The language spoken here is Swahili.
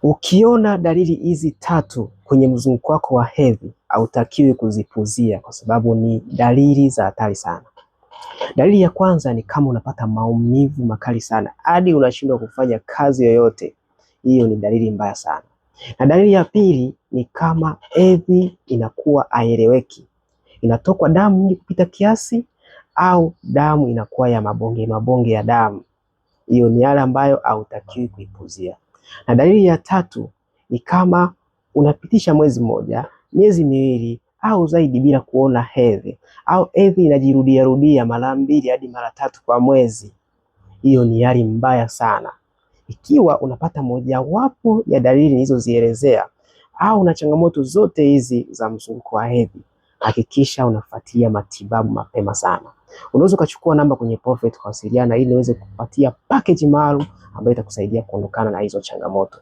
Ukiona dalili hizi tatu kwenye mzunguko wako wa hedhi, hautakiwi kuzipuuzia kwa sababu ni dalili za hatari sana. Dalili ya kwanza ni kama unapata maumivu makali sana hadi unashindwa kufanya kazi yoyote. Hiyo ni dalili mbaya sana. Na dalili ya pili ni kama hedhi inakuwa haieleweki, inatokwa damu nyingi kupita kiasi au damu inakuwa ya mabonge mabonge ya damu. Hiyo ni hali ambayo hautakiwi kuipuuzia. Na dalili ya tatu ni kama unapitisha mwezi mmoja, miezi miwili au zaidi bila kuona hedhi, au hedhi inajirudia rudia mara 2 hadi mara 3 kwa mwezi. Hiyo ni hali mbaya sana. Ikiwa unapata mojawapo ya dalili nilizozielezea au una changamoto zote hizi za mzunguko wa hedhi, hakikisha unafuatia matibabu mapema sana. Unaweza ukachukua namba kwenye profile kuwasiliana ili niweze kupatia package maalum ambayo itakusaidia kuondokana na hizo changamoto.